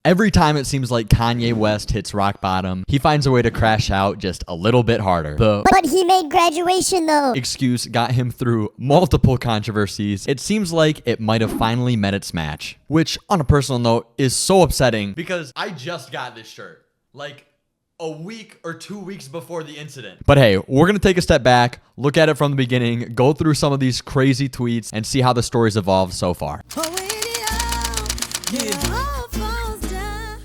Every time it seems like Kanye West hits rock bottom, he finds a way to crash out just a little bit harder. But he made graduation though. Excuse got him through multiple controversies. It seems like it might have finally met its match, which on a personal note is so upsetting because I just got this shirt like a week or 2 weeks before the incident. But hey, we're gonna take a step back, look at it from the beginning, go through some of these crazy tweets and see how the story's evolved so far.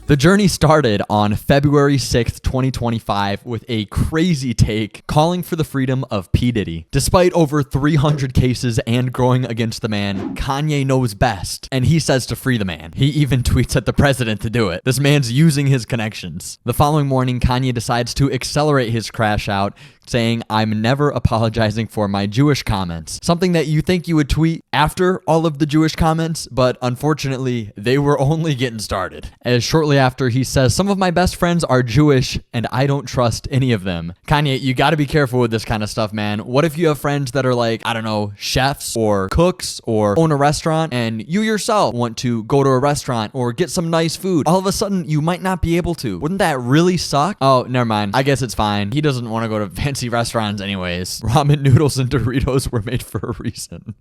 The journey started on February 6th, 2025 with a crazy take calling for the freedom of P. Diddy. Despite over 300 cases and growing against the man, Kanye knows best, and he says to free the man. He even tweets at the president to do it. This man's using his connections. The following morning, Kanye decides to accelerate his crash out, saying, "I'm never apologizing for my Jewish comments." Something that you think you would tweet after all of the Jewish comments, but unfortunately, they were only getting started. As shortly after, he says, "Some of my best friends are Jewish, and I don't trust any of them." Kanye, you gotta be careful with this kind of stuff, man. What if you have friends that are like, I don't know, chefs or cooks or own a restaurant, and you yourself want to go to a restaurant or get some nice food? All of a sudden, you might not be able to. Wouldn't that really suck? Oh, never mind. I guess it's fine. He doesn't want to go to fancy restaurants anyways. Ramen noodles and Doritos were made for a reason.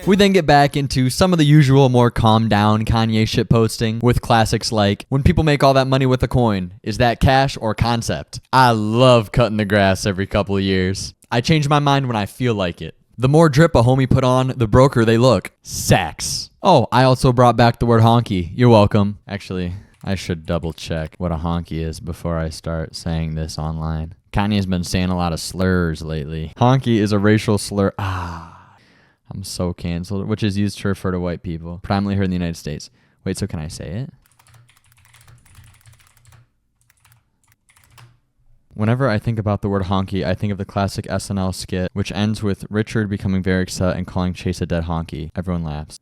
We then get back into some of the usual more calm down Kanye shitposting with classics like, "When people make all that money with a coin, is that cash or concept?" I love cutting the grass every couple of years. I change my mind when I feel like it. The more drip a homie put on, the broker they look. Sex. Oh, I also brought back the word honky. You're welcome. Actually, I should double check what a honky is before I start saying this online. Kanye's been saying a lot of slurs lately. Honky is a racial slur. I'm so canceled. Which is used to refer to white people, primarily here in the United States. Wait, so can I say it? Whenever I think about the word honky, I think of the classic SNL skit, which ends with Richard becoming very upset and calling Chase a dead honky. Everyone laughs.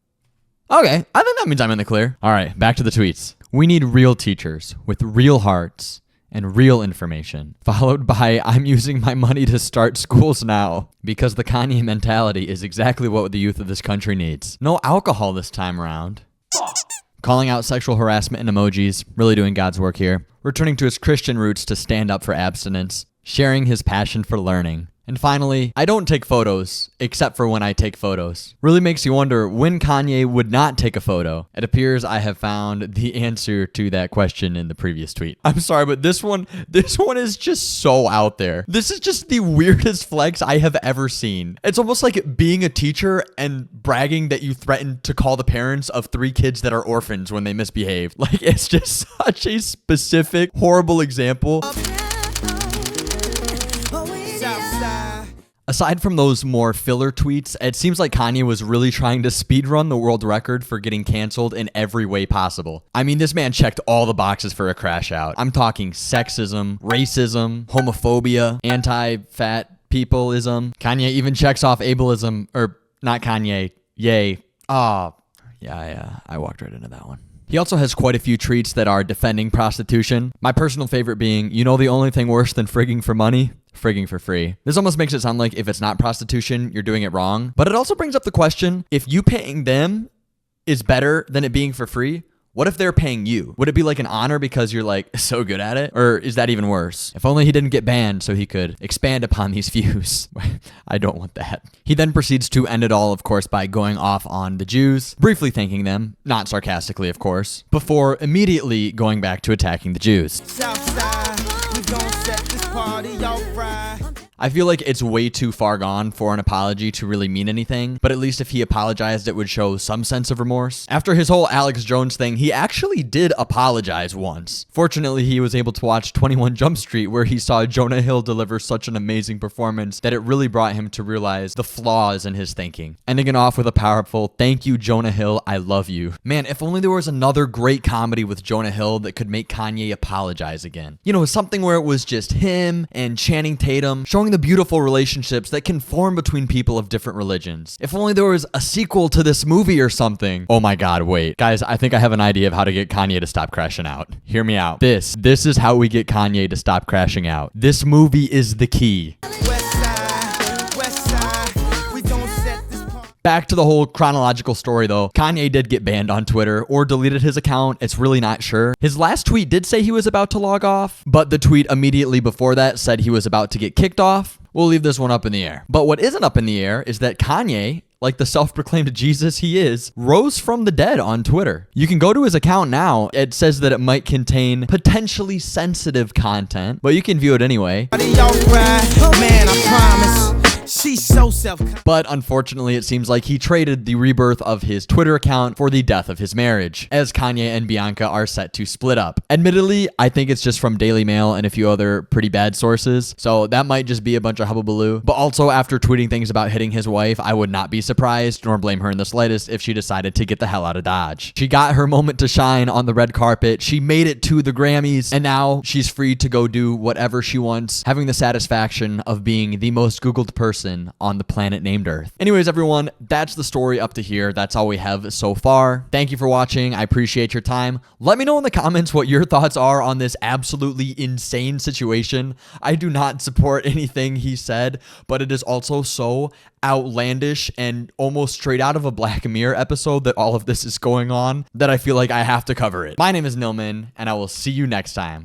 Okay, I think that means I'm in the clear. All right, back to the tweets. "We need real teachers with real hearts and real information," followed by, "I'm using my money to start schools now," because the Kanye mentality is exactly what the youth of this country needs. No alcohol this time around. Calling out sexual harassment in emojis, really doing God's work here. Returning to his Christian roots to stand up for abstinence. Sharing his passion for learning. And finally, "I don't take photos, except for when I take photos." Really makes you wonder when Kanye would not take a photo. It appears I have found the answer to that question in the previous tweet. I'm sorry, but this one is just so out there. This is just the weirdest flex I have ever seen. It's almost like being a teacher and bragging that you threatened to call the parents of 3 kids that are orphans when they misbehave. Like, it's just such a specific, horrible example. Aside from those more filler tweets, it seems like Kanye was really trying to speedrun the world record for getting canceled in every way possible. I mean, this man checked all the boxes for a crash out. I'm talking sexism, racism, homophobia, anti-fat peopleism. Kanye even checks off ableism, or not Kanye, Ye. I walked right into that one. He also has quite a few tweets that are defending prostitution. My personal favorite being, "You know the only thing worse than frigging for money? Frigging for free." This almost makes it sound like if it's not prostitution, you're doing it wrong. But it also brings up the question, if you paying them is better than it being for free, what if they're paying you? Would it be like an honor because you're like so good at it? Or is that even worse? If only he didn't get banned so he could expand upon these views. I don't want that. He then proceeds to end it all, of course, by going off on the Jews, briefly thanking them, not sarcastically, of course, before immediately going back to attacking the Jews. Southside, we gon' set this party off right. I feel like it's way too far gone for an apology to really mean anything, but at least if he apologized, it would show some sense of remorse. After his whole Alex Jones thing, he actually did apologize once. Fortunately, he was able to watch 21 Jump Street, where he saw Jonah Hill deliver such an amazing performance that it really brought him to realize the flaws in his thinking. Ending it off with a powerful, "Thank you, Jonah Hill, I love you." Man, if only there was another great comedy with Jonah Hill that could make Kanye apologize again. You know, something where it was just him and Channing Tatum showing the beautiful relationships that can form between people of different religions. If only there was a sequel to this movie or something. Oh my God, wait. Guys, I think I have an idea of how to get Kanye to stop crashing out. Hear me out. This is how we get Kanye to stop crashing out. This movie is the key. Back to the whole chronological story though. Kanye did get banned on Twitter or deleted his account. It's really not sure. His last tweet did say he was about to log off, but the tweet immediately before that said he was about to get kicked off. We'll leave this one up in the air. But what isn't up in the air is that Kanye, like the self-proclaimed Jesus he is, rose from the dead on Twitter. You can go to his account now. It says that it might contain potentially sensitive content, but you can view it anyway. Man, I promise. She's so But unfortunately, it seems like he traded the rebirth of his Twitter account for the death of his marriage, as Kanye and Bianca are set to split up. Admittedly, I think it's just from Daily Mail and a few other pretty bad sources, so that might just be a bunch of hubbubaloo. But also, after tweeting things about hitting his wife, I would not be surprised nor blame her in the slightest if she decided to get the hell out of Dodge. She got her moment to shine on the red carpet, she made it to the Grammys, and now she's free to go do whatever she wants, having the satisfaction of being the most Googled person on the planet named Earth. Anyways, everyone, that's the story up to here. That's all we have so far. Thank you for watching. I appreciate your time. Let me know in the comments what your thoughts are on this absolutely insane situation. I do not support anything he said, but it is also so outlandish and almost straight out of a Black Mirror episode that all of this is going on that I feel like I have to cover it. My name is Nilman, and I will see you next time.